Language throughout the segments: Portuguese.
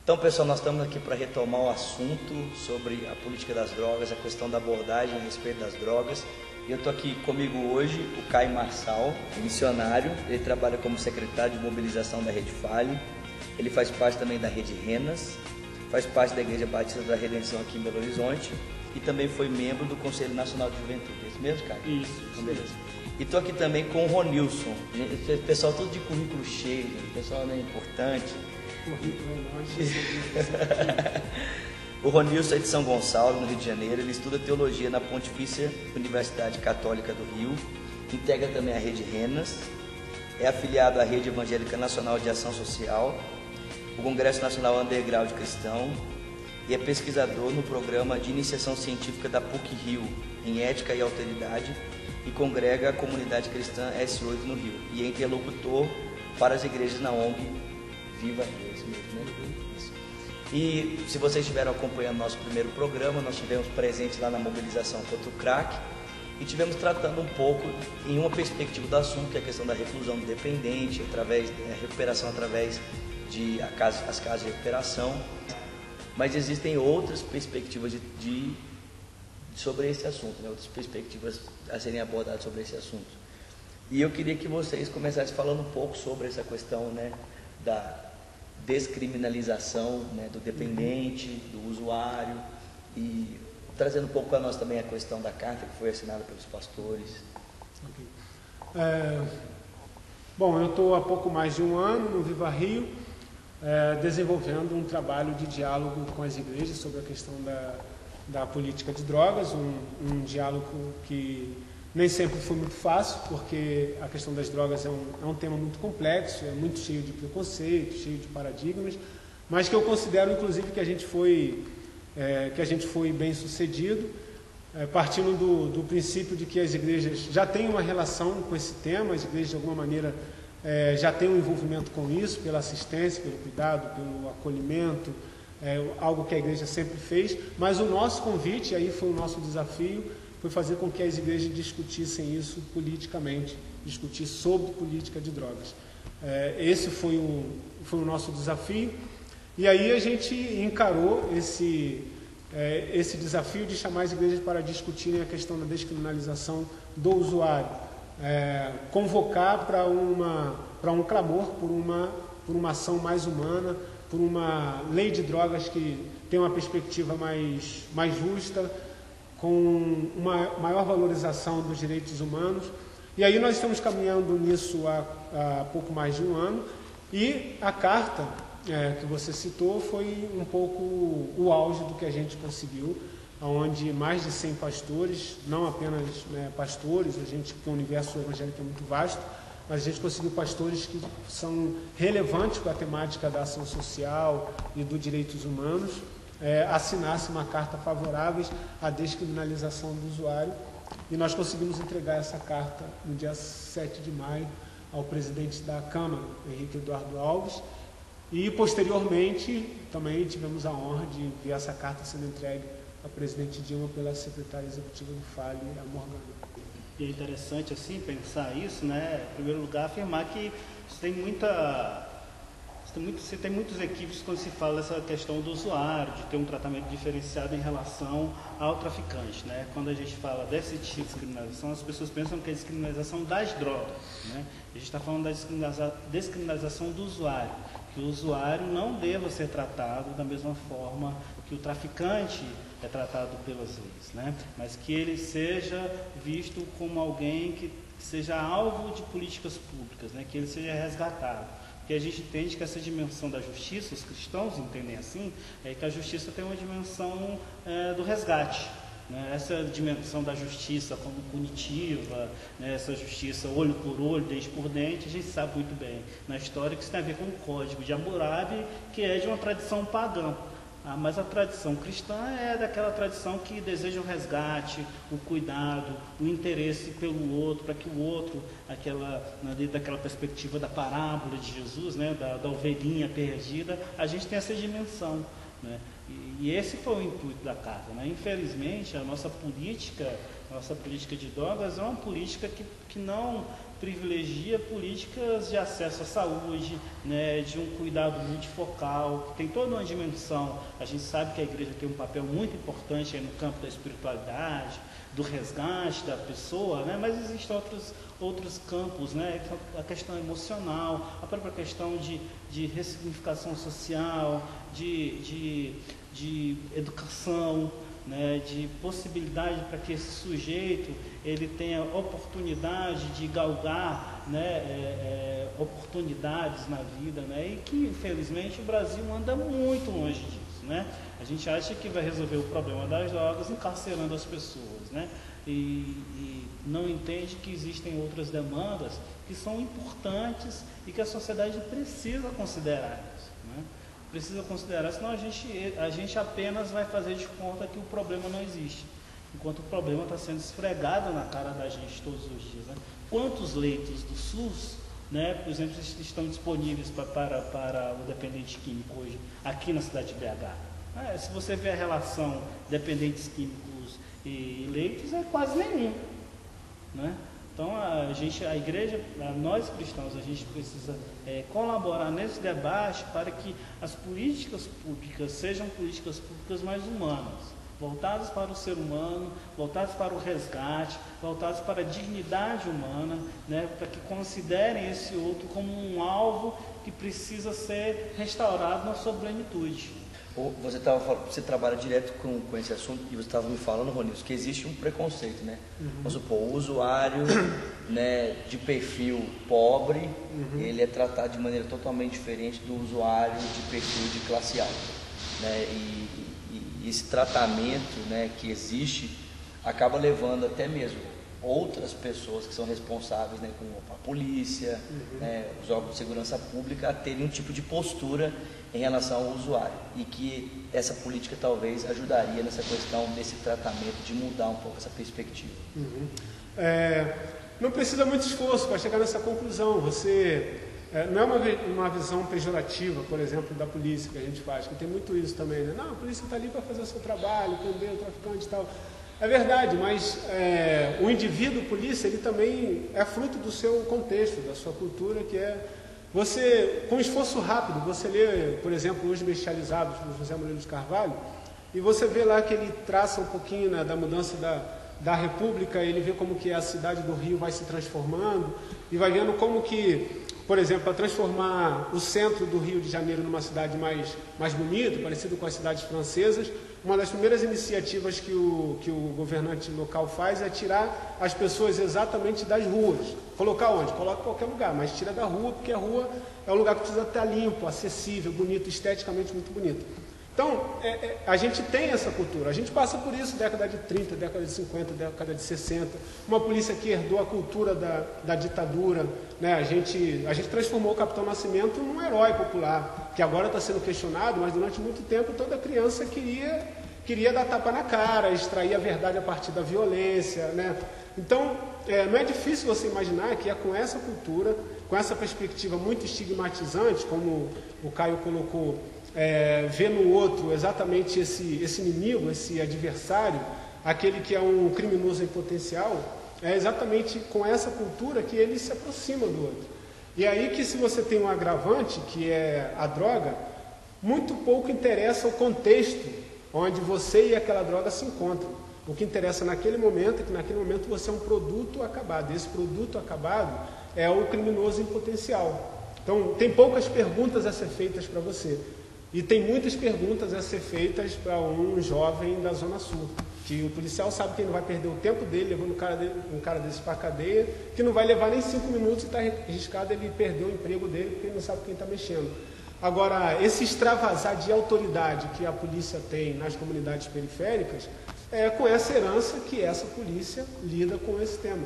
Então, pessoal, nós estamos aqui para retomar o assunto sobre a política das drogas, a questão da abordagem a respeito das drogas. E eu estou aqui comigo hoje o Caio Marçal, missionário. Ele trabalha como secretário de mobilização da Rede Fale. Ele faz parte também da Rede Renas, faz parte da Igreja Batista da Redenção aqui em Belo Horizonte e também foi membro do Conselho Nacional de Juventude. É isso mesmo, Caio? Isso. Então, beleza. E estou aqui também com o Ronilson. Pessoal tudo de currículo cheio, gente. Pessoal, né, importante. O Ronilson é de São Gonçalo, no Rio de Janeiro. Ele estuda teologia na Pontifícia Universidade Católica do Rio, integra também a Rede Renas, é afiliado à Rede Evangélica Nacional de Ação Social, o Congresso Nacional Underground Cristão, e é pesquisador no programa de iniciação científica da PUC-Rio em Ética e Alteridade, e congrega a comunidade cristã S8 no Rio, e é interlocutor para as igrejas na ONG Viva Rio. E se vocês estiveram acompanhando nosso primeiro programa, nós tivemos presentes lá na mobilização contra o crack e tivemos tratando um pouco em uma perspectiva do assunto, que é a questão da reclusão do dependente, através da recuperação através de as casas de recuperação. Mas existem outras perspectivas sobre esse assunto, né? Outras perspectivas a serem abordadas sobre esse assunto. E eu queria que vocês começassem falando um pouco sobre essa questão, né, da descriminalização, né, do dependente, do usuário, e trazendo um pouco para nós também a questão da carta que foi assinada pelos pastores. Okay. Bom, eu estou há pouco mais de um ano no Viva Rio, desenvolvendo um trabalho de diálogo com as igrejas sobre a questão da política de drogas, um diálogo que nem sempre foi muito fácil, porque a questão das drogas é um tema muito complexo, é muito cheio de preconceitos, cheio de paradigmas, mas que eu considero, inclusive, que a gente foi bem sucedido, partindo do princípio de que as igrejas já têm uma relação com esse tema, as igrejas, de alguma maneira, já têm um envolvimento com isso, pela assistência, pelo cuidado, pelo acolhimento, algo que a igreja sempre fez, mas o nosso convite, aí foi o nosso desafio, foi fazer com que as igrejas discutissem isso politicamente, discutir sobre política de drogas. Esse foi o nosso desafio, e aí a gente encarou esse desafio de chamar as igrejas para discutirem a questão da descriminalização do usuário, convocar para um clamor por uma ação mais humana, por uma lei de drogas que tem uma perspectiva mais justa, com uma maior valorização dos direitos humanos. E aí nós estamos caminhando nisso há pouco mais de um ano, e a carta que você citou foi um pouco o auge do que a gente conseguiu, onde mais de 100 pastores, não apenas pastores, porque o universo evangélico é muito vasto, mas a gente conseguiu pastores que são relevantes com a temática da ação social e dos direitos humanos, assinasse uma carta favorável à descriminalização do usuário, e nós conseguimos entregar essa carta no dia 7 de maio ao presidente da Câmara, Henrique Eduardo Alves, e posteriormente também tivemos a honra de ver essa carta sendo entregue à presidente Dilma pela secretária executiva do Fale, a Morgana. E é interessante assim pensar isso, né? Em primeiro lugar, afirmar que você tem muitos equívocos quando se fala dessa questão do usuário, de ter um tratamento diferenciado em relação ao traficante, né? Quando a gente fala desse tipo de descriminalização, as pessoas pensam que é a descriminalização das drogas, né? A gente está falando da descriminalização do usuário, que o usuário não deva ser tratado da mesma forma que o traficante é tratado pelas leis, né? Mas que ele seja visto como alguém que seja alvo de políticas públicas, né? Que ele seja resgatado. Porque a gente entende que essa dimensão da justiça, os cristãos entendem assim, que a justiça tem uma dimensão do resgate, né? Essa dimensão da justiça como punitiva, né? Essa justiça olho por olho, dente por dente, a gente sabe muito bem na história que isso tem a ver com o Código de Hammurabi, que é de uma tradição pagã. Mas a tradição cristã é daquela tradição que deseja o resgate, o cuidado, o interesse pelo outro, para que o outro, daquela perspectiva da parábola de Jesus, né, da ovelhinha perdida, a gente tem essa dimensão, né? E esse foi o intuito da carta, né? Infelizmente, a nossa política de drogas é uma política que não privilegia políticas de acesso à saúde, né, de um cuidado multifocal, que tem toda uma dimensão. A gente sabe que a igreja tem um papel muito importante aí no campo da espiritualidade, do resgate da pessoa, né, mas existem outros campos, né, a questão emocional, a própria questão de ressignificação social, de educação, né, de possibilidade para que esse sujeito ele tenha oportunidade de galgar, né, oportunidades na vida, né, e que infelizmente o Brasil anda muito longe disso, né? A gente acha que vai resolver o problema das drogas encarcerando as pessoas, né? E não entende que existem outras demandas que são importantes e que a sociedade precisa considerar isso, né? Precisa considerar, senão a gente apenas vai fazer de conta que o problema não existe, enquanto o problema está sendo esfregado na cara da gente todos os dias, né? Quantos leitos do SUS, né, por exemplo, estão disponíveis para o dependente químico hoje, aqui na cidade de BH? Se você vê a relação dependentes químicos e leitos, é quase nenhum, né? Então, a igreja, nós cristãos, a gente precisa colaborar nesse debate para que as políticas públicas sejam políticas públicas mais humanas, voltadas para o ser humano, voltadas para o resgate, voltadas para a dignidade humana, né, para que considerem esse outro como um alvo que precisa ser restaurado na sua plenitude. Você trabalha direto com esse assunto e você estava me falando, Ronilson, que existe um preconceito, né? Vamos supor, o usuário, né, de perfil pobre, ele é tratado de maneira totalmente diferente do usuário de perfil de classe alta, né? E esse tratamento, né, que existe acaba levando até mesmo outras pessoas que são responsáveis, né, como a polícia, né, os órgãos de segurança pública, a terem um tipo de postura em relação ao usuário, e que essa política talvez ajudaria nessa questão desse tratamento, de mudar um pouco essa perspectiva. Não precisa muito esforço para chegar nessa conclusão. Você não é uma visão pejorativa, por exemplo, da polícia que a gente faz, que tem muito isso também, né? Não, a polícia está ali para fazer o seu trabalho, prender o traficante e tal. É verdade, mas o indivíduo polícia, ele também é fruto do seu contexto, da sua cultura, que é você, com esforço rápido, você lê, por exemplo, Os Bestializados, do José Moreira de Carvalho, e você vê lá que ele traça um pouquinho, né, da mudança da República, ele vê como que a cidade do Rio vai se transformando, e vai vendo como que, por exemplo, para transformar o centro do Rio de Janeiro numa cidade mais bonita, parecido com as cidades francesas, uma das primeiras iniciativas que o governante local faz é tirar as pessoas exatamente das ruas. Colocar onde? Coloca em qualquer lugar, mas tira da rua, porque a rua é um lugar que precisa estar limpo, acessível, bonito, esteticamente muito bonito. Então, a gente tem essa cultura, a gente passa por isso, década de 30, década de 50, década de 60, uma polícia que herdou a cultura da ditadura, né? A gente transformou o Capitão Nascimento num herói popular, que agora está sendo questionado, mas durante muito tempo toda criança queria dar tapa na cara, extrair a verdade a partir da violência, né? Então, não é difícil você imaginar que é com essa cultura, com essa perspectiva muito estigmatizante, como o Caio colocou, ver no outro exatamente esse inimigo, esse adversário, aquele que é um criminoso em potencial, é exatamente com essa cultura que ele se aproxima do outro. E aí que, se você tem um agravante, que é a droga, muito pouco interessa o contexto onde você e aquela droga se encontram. O que interessa naquele momento é que naquele momento você é um produto acabado. Esse produto acabado é o criminoso em potencial. Então, tem poucas perguntas a ser feitas para você. E tem muitas perguntas a ser feitas para um jovem da Zona Sul, que o policial sabe que ele não vai perder o tempo dele levando um cara desse para a cadeia, que não vai levar nem 5 minutos e está arriscado ele perder o emprego dele, porque ele não sabe quem está mexendo. Agora, esse extravasar de autoridade que a polícia tem nas comunidades periféricas, é com essa herança que essa polícia lida com esse tema.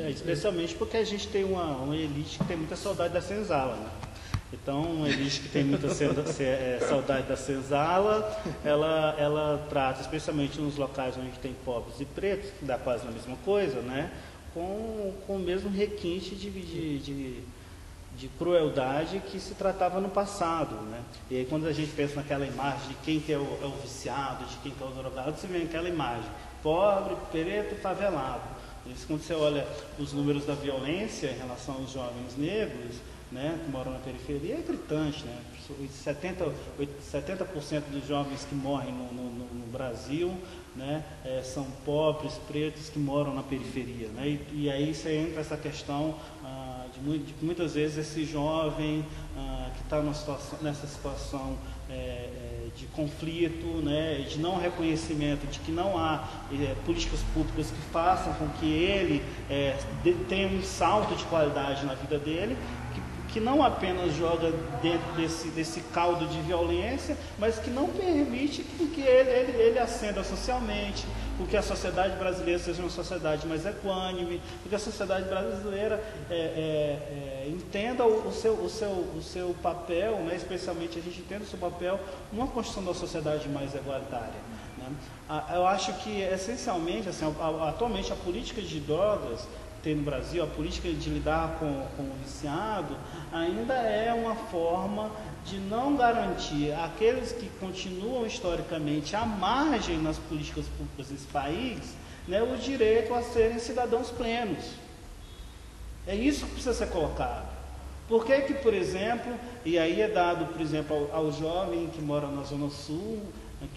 Especialmente porque a gente tem uma elite que tem muita saudade da senzala, né? Então, uma elite que tem muita saudade da senzala, ela trata, especialmente nos locais onde tem pobres e pretos, que dá quase a mesma coisa, né? Com o mesmo requinte de crueldade que se tratava no passado, né? E aí, quando a gente pensa naquela imagem de quem que é o viciado, de quem que é o drogado, você vê aquela imagem: pobre, preto, favelado. Quando você olha os números da violência em relação aos jovens negros, né, que moram na periferia, é gritante, né? 70% dos jovens que morrem no Brasil, né, são pobres, pretos, que moram na periferia, né? E aí você entra essa questão de muitas vezes esse jovem que está nessa situação de conflito, né, de não reconhecimento, de que não há políticas públicas que façam com que ele tenha um salto de qualidade na vida dele, que não apenas joga dentro desse caldo de violência, mas que não permite que ele ascenda socialmente, porque a sociedade brasileira seja uma sociedade mais equânime, porque a sociedade brasileira entenda o seu papel, né? Especialmente a gente entenda o seu papel numa construção da sociedade mais igualitária, né? Eu acho que, essencialmente, assim, atualmente a política de drogas tem no Brasil, a política de lidar com o viciado, ainda é uma forma de não garantir àqueles que continuam historicamente à margem nas políticas públicas desse país, né, o direito a serem cidadãos plenos. É isso que precisa ser colocado. Por que que, por exemplo, e aí é dado, por exemplo, ao jovem que mora na Zona Sul,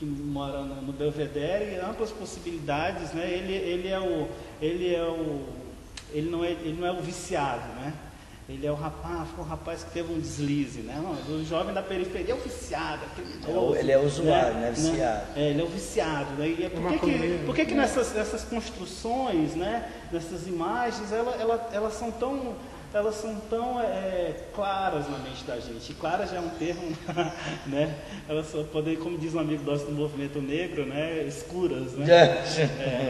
que mora no Belvedere, amplas possibilidades, né? Ele não é o viciado, né? Ele é o rapaz que teve um deslize, né? Não, o jovem da periferia é o viciado, criminoso. Ele é usuário, né? Viciado. Ele é o viciado, né? E por que nessas construções, né? Nessas imagens, elas são tão claras na mente da gente. E claras já é um termo, né? Elas só podem, como diz um amigo nosso do movimento negro, né? Escuras, né?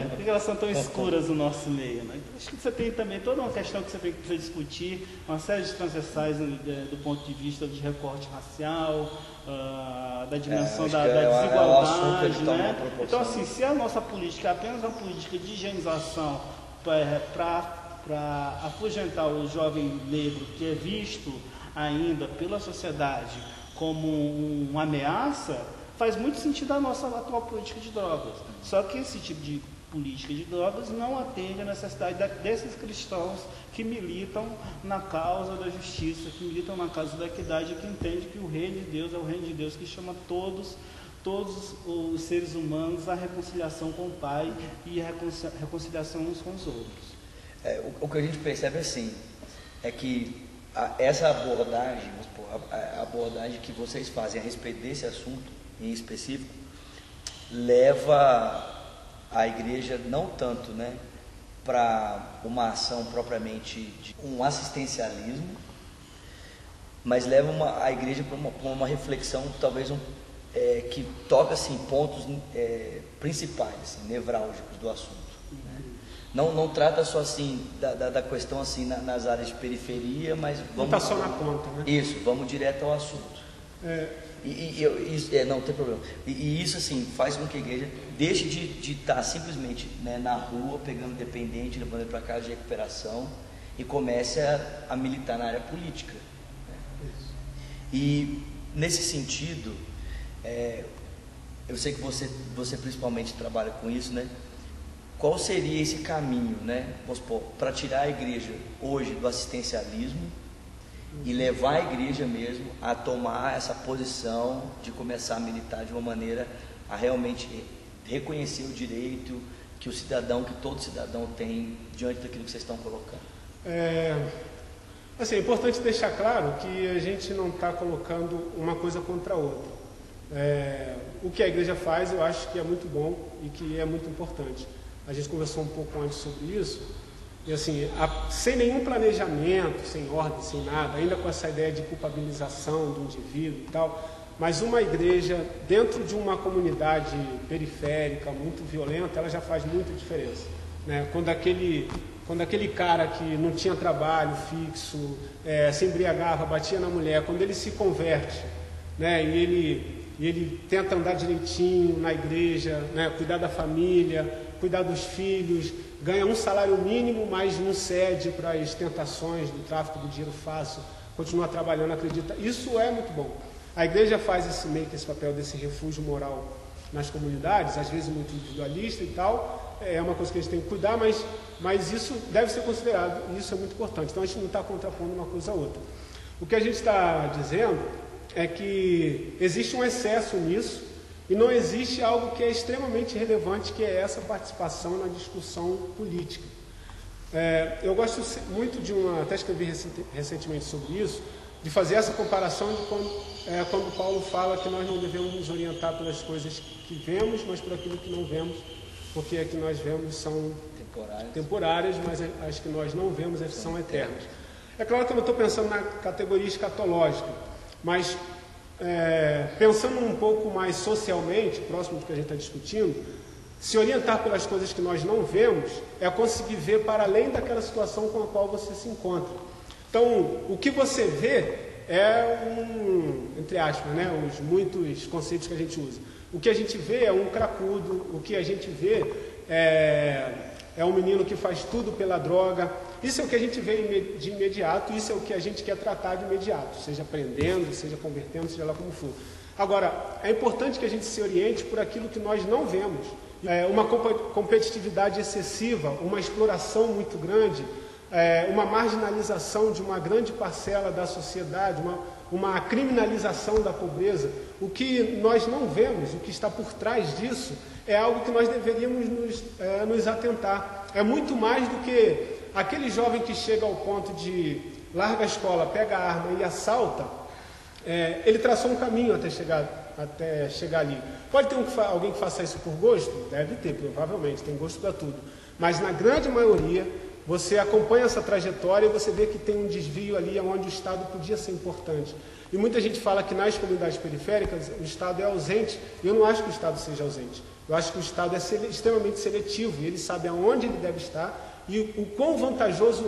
Por que elas são tão escuras no nosso meio, né? Então, acho que você tem também toda uma questão que você precisa discutir, uma série de transversais do ponto de vista de recorte racial, da dimensão da desigualdade, né? Então, assim, se a nossa política é apenas uma política de higienização para afugentar o jovem negro, que é visto ainda pela sociedade como uma ameaça, faz muito sentido a nossa atual política de drogas. Só que esse tipo de política de drogas não atende à necessidade desses cristãos que militam na causa da justiça, que militam na causa da equidade, que entende que o reino de Deus é o reino de Deus que chama todos os seres humanos à reconciliação com o Pai e à reconciliação uns com os outros. O que a gente percebe assim, é que essa abordagem, a abordagem que vocês fazem a respeito desse assunto em específico, leva a igreja não tanto, né, para uma ação propriamente de um assistencialismo, mas leva a igreja para uma reflexão talvez que toca assim, pontos principais, assim, nevrálgicos do assunto. Não trata só assim da questão assim nas áreas de periferia, mas vamos... Não está só na ponta, né? Isso, vamos direto ao assunto. Não tem problema. E isso assim faz com que a igreja deixe de estar simplesmente, né, na rua, pegando dependente, levando ele para casa de recuperação e comece a militar na área política. Né? E nesse sentido, eu sei que você principalmente trabalha com isso, né? Qual seria esse caminho, né, para tirar a igreja hoje do assistencialismo e levar a igreja mesmo a tomar essa posição de começar a militar de uma maneira a realmente reconhecer o direito que todo cidadão tem diante daquilo que vocês estão colocando? Assim, é importante deixar claro que a gente não está colocando uma coisa contra a outra. O que a igreja faz, eu acho que é muito bom e que é muito importante. A gente conversou um pouco antes sobre isso, e assim, sem nenhum planejamento, sem ordem, sem nada, ainda com essa ideia de culpabilização do indivíduo e tal, mas uma igreja dentro de uma comunidade periférica, muito violenta, ela já faz muita diferença, né? Quando aquele cara que não tinha trabalho fixo, se embriagava, batia na mulher, quando ele se converte, né, e ele tenta andar direitinho na igreja, né, cuidar da família, cuidar dos filhos, ganha um salário mínimo, mas não cede para as tentações do tráfico do dinheiro fácil, continua trabalhando, acredita. Isso é muito bom. A igreja faz esse papel desse refúgio moral nas comunidades, às vezes muito individualista e tal, é uma coisa que a gente tem que cuidar, mas isso deve ser considerado, e isso é muito importante. Então a gente não está contrapondo uma coisa a outra. O que a gente está dizendo é que existe um excesso nisso e não existe algo que é extremamente relevante, que é essa participação na discussão política. Eu gosto muito de até escrevi recentemente sobre isso, de fazer essa comparação de quando Paulo fala que nós não devemos nos orientar pelas coisas que vemos, mas por aquilo que não vemos, porque as que nós vemos são temporárias, mas as que nós não vemos são eternas. É claro que eu não estou pensando na categoria escatológica, mas pensando um pouco mais socialmente, próximo do que a gente está discutindo, se orientar pelas coisas que nós não vemos é conseguir ver para além daquela situação com a qual você se encontra. Então, o que você vê entre aspas, né, os muitos conceitos que a gente usa. O que a gente vê é um cracudo, o que a gente vê é um menino que faz tudo pela droga. Isso é o que a gente vê de imediato, isso é o que a gente quer tratar de imediato, seja prendendo, seja convertendo, seja lá como for. Agora, é importante que a gente se oriente por aquilo que nós não vemos. Uma competitividade excessiva, uma exploração muito grande, uma marginalização de uma grande parcela da sociedade, uma criminalização da pobreza. O que nós não vemos, o que está por trás disso, é algo que nós deveríamos nos atentar. É muito mais do que aquele jovem que chega ao ponto de larga a escola, pega a arma e assalta. Ele traçou um caminho até chegar ali. Pode ter alguém que faça isso por gosto? Deve ter, provavelmente, tem gosto para tudo. Mas na grande maioria, você acompanha essa trajetória e você vê que tem um desvio ali onde o Estado podia ser importante. E muita gente fala que nas comunidades periféricas o Estado é ausente. Eu não acho que o Estado seja ausente. Eu acho que o Estado é extremamente seletivo e ele sabe aonde ele deve estar e o quão vantajoso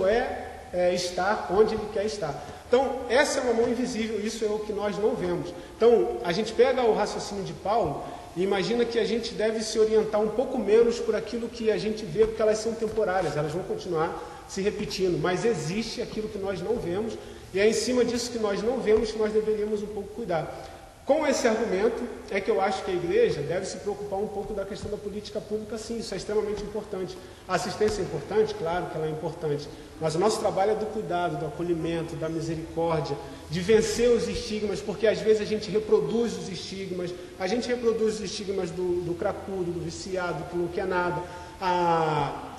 estar onde ele quer estar. Então, essa é uma mão invisível, isso é o que nós não vemos. Então, a gente pega o raciocínio de Paulo e imagina que a gente deve se orientar um pouco menos por aquilo que a gente vê, porque elas são temporárias, elas vão continuar se repetindo, mas existe aquilo que nós não vemos, e é em cima disso que nós não vemos que nós deveríamos um pouco cuidar. Com esse argumento, é que eu acho que a igreja deve se preocupar um pouco da questão da política pública, sim, isso é extremamente importante. A assistência é importante? Claro que ela é importante, mas o nosso trabalho é do cuidado, do acolhimento, da misericórdia, de vencer os estigmas, porque às vezes a gente reproduz os estigmas, do cracudo, do viciado, que não quer nada,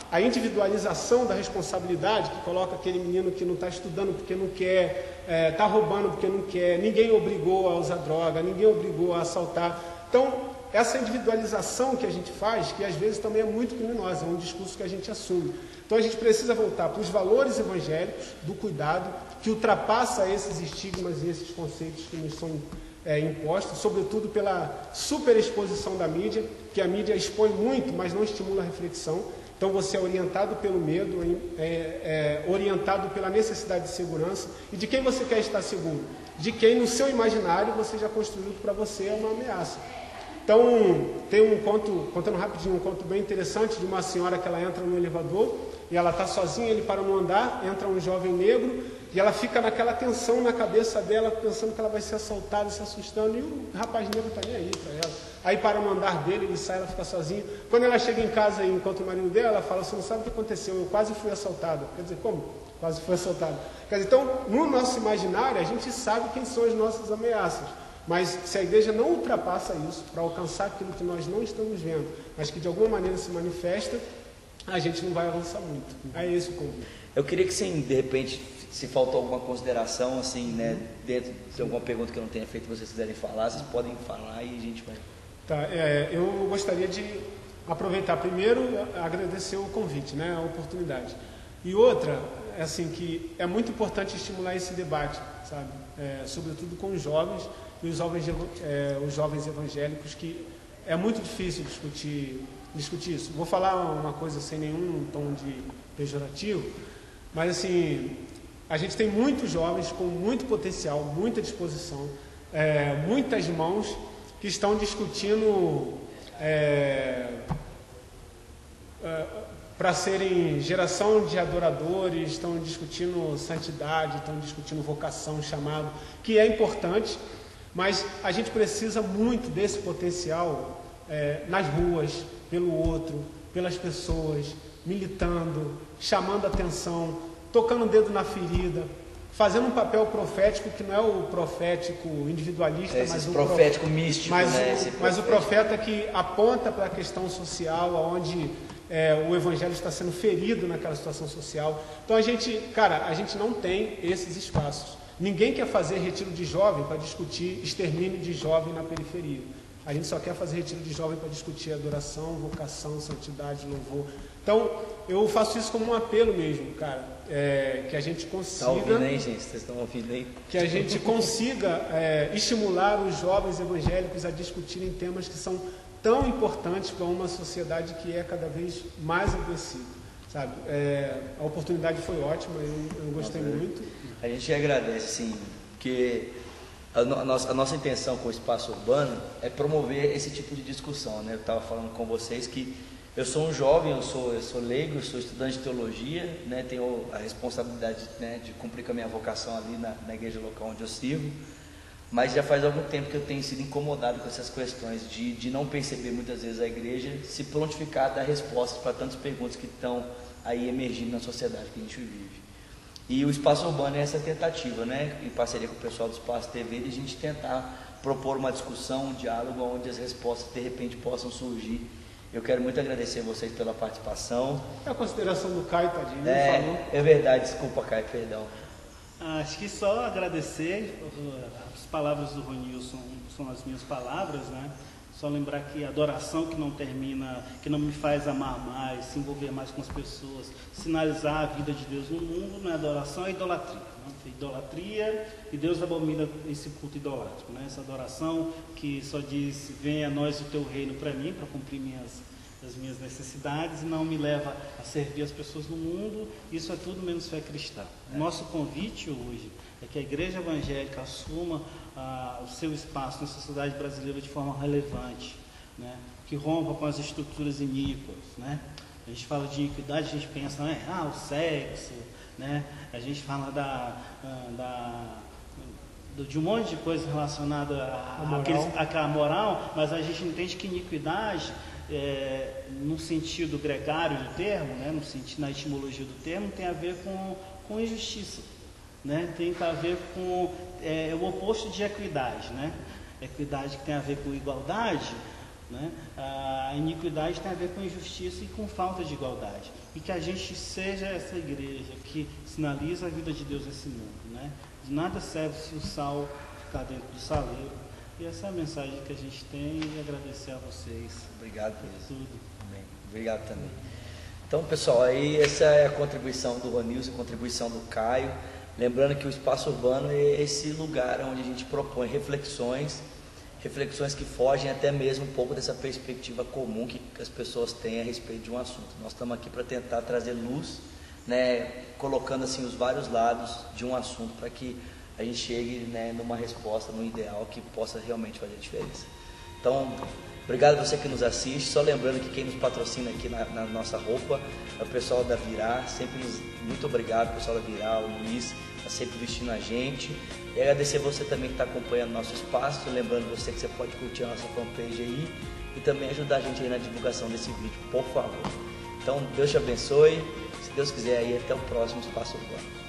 a individualização da responsabilidade, que coloca aquele menino que não está estudando porque não quer, está roubando porque não quer, ninguém obrigou a usar droga, ninguém obrigou a assaltar. Então, essa individualização que a gente faz, que às vezes também é muito criminosa, é um discurso que a gente assume. Então, a gente precisa voltar para os valores evangélicos do cuidado, que ultrapassa esses estigmas e esses conceitos que nos são impostos, sobretudo pela superexposição da mídia, que a mídia expõe muito, mas não estimula a reflexão. Então você é orientado pelo medo, orientado pela necessidade de segurança. E de quem você quer estar seguro? De quem no seu imaginário você já construiu que para você é uma ameaça. Então tem um conto, contando rapidinho, um conto bem interessante de uma senhora que ela entra no elevador e ela está sozinha, ele para no andar, entra um jovem negro e ela fica naquela tensão na cabeça dela, pensando que ela vai ser assaltada, se assustando, e o rapaz negro está nem aí para ela. Aí para no andar dele, ele sai, ela fica sozinha. Quando ela chega em casa e encontra o marido dela, ela fala, você não sabe o que aconteceu, eu quase fui assaltada. Quer dizer, como? Quase fui assaltada. Quer dizer, então, no nosso imaginário, a gente sabe quem são as nossas ameaças. Mas se a igreja não ultrapassa isso, para alcançar aquilo que nós não estamos vendo, mas que de alguma maneira se manifesta, a gente não vai avançar muito. É esse o convite. Eu queria que, sim, de repente, se faltou alguma consideração, assim, né, dentro de alguma pergunta que eu não tenha feito, vocês quiserem falar, vocês podem falar e a gente vai... Tá, eu gostaria de aproveitar primeiro, agradecer o convite, né, a oportunidade. E outra, assim, que é muito importante estimular esse debate, sabe, sobretudo com os jovens e os jovens evangélicos, que é muito difícil discutir isso. Vou falar uma coisa sem nenhum tom de pejorativo, mas assim, a gente tem muitos jovens com muito potencial, muita disposição, muitas mãos que estão discutindo para serem geração de adoradores, estão discutindo santidade, estão discutindo vocação, chamado, que é importante, mas a gente precisa muito desse potencial nas ruas, pelo outro, pelas pessoas, militando, chamando atenção, tocando o dedo na ferida, fazendo um papel profético que não é o profético individualista, mas o profético místico, mas o profeta que aponta para a questão social, onde o evangelho está sendo ferido naquela situação social. Então a gente não tem esses espaços. Ninguém quer fazer retiro de jovem para discutir extermínio de jovem na periferia. A gente só quer fazer retiro de jovem para discutir adoração, vocação, santidade, louvor. Então, eu faço isso como um apelo mesmo, cara, que a gente consiga... Tá ouvindo aí, gente? Vocês estão ouvindo aí? Que a gente consiga estimular os jovens evangélicos a discutirem temas que são tão importantes para uma sociedade que é cada vez mais adoecida, sabe? A oportunidade foi ótima, eu gostei muito. A gente agradece, assim, porque a nossa intenção com o Espaço Urbano é promover esse tipo de discussão, né? Eu estava falando com vocês que eu sou um jovem, eu sou leigo, eu sou estudante de teologia, né? Tenho a responsabilidade, né, de cumprir com a minha vocação ali na igreja local onde eu sirvo, mas já faz algum tempo que eu tenho sido incomodado com essas questões de não perceber muitas vezes a igreja se prontificar a dar respostas para tantas perguntas que estão aí emergindo na sociedade que a gente vive. E o Espaço Urbano é essa tentativa, né, em parceria com o pessoal do Espaço TV, de a gente tentar propor uma discussão, um diálogo, onde as respostas de repente possam surgir. Eu quero muito agradecer a vocês pela participação. É a consideração do Caio, tadinho, falou. É verdade, desculpa, Caio, perdão. Acho que só agradecer, as palavras do Ronilson são as minhas palavras, né? Só lembrar que a adoração que não termina, que não me faz amar mais, se envolver mais com as pessoas, sinalizar a vida de Deus no mundo, não é adoração, é idolatria. Né? Idolatria, e Deus abomina esse culto idolátrico, né? Essa adoração que só diz, venha a nós o teu reino para mim, para cumprir as minhas necessidades, e não me leva a servir as pessoas no mundo. Isso é tudo menos fé cristã. O nosso convite hoje é que a igreja evangélica assuma o seu espaço na sociedade brasileira de forma relevante, né? Que rompa com as estruturas iníquas, né? A gente fala de iniquidade, a gente pensa, né? O sexo, né? A gente fala de um monte de coisa relacionada à moral, mas a gente entende que iniquidade, no sentido gregário do termo, né? Na etimologia do termo, tem a ver com injustiça, né? Tem a ver com o oposto de equidade, né? Equidade que tem a ver com igualdade, né? A iniquidade tem a ver com injustiça e com falta de igualdade. E que a gente seja essa igreja que sinaliza a vida de Deus nesse mundo, né? De nada serve se o sal ficar dentro do saleiro. E essa é a mensagem que a gente tem, e agradecer a vocês. Obrigado por tudo. Amém. Obrigado também. Então, pessoal, aí essa é a contribuição do Ronilson, a contribuição do Caio. Lembrando que o Espaço Urbano é esse lugar onde a gente propõe reflexões que fogem até mesmo um pouco dessa perspectiva comum que as pessoas têm a respeito de um assunto. Nós estamos aqui para tentar trazer luz, né, colocando assim os vários lados de um assunto para que a gente chegue, né, numa resposta, num ideal que possa realmente fazer a diferença. Então, obrigado a você que nos assiste. Só lembrando que quem nos patrocina aqui na nossa roupa é o pessoal da Virá. Muito obrigado, pessoal da Virá, o Luiz, está sempre vestindo a gente. E agradecer você também que está acompanhando nosso espaço. Lembrando você que você pode curtir a nossa fanpage aí e também ajudar a gente aí na divulgação desse vídeo, por favor. Então, Deus te abençoe. Se Deus quiser, aí até o próximo Espaço Urbano.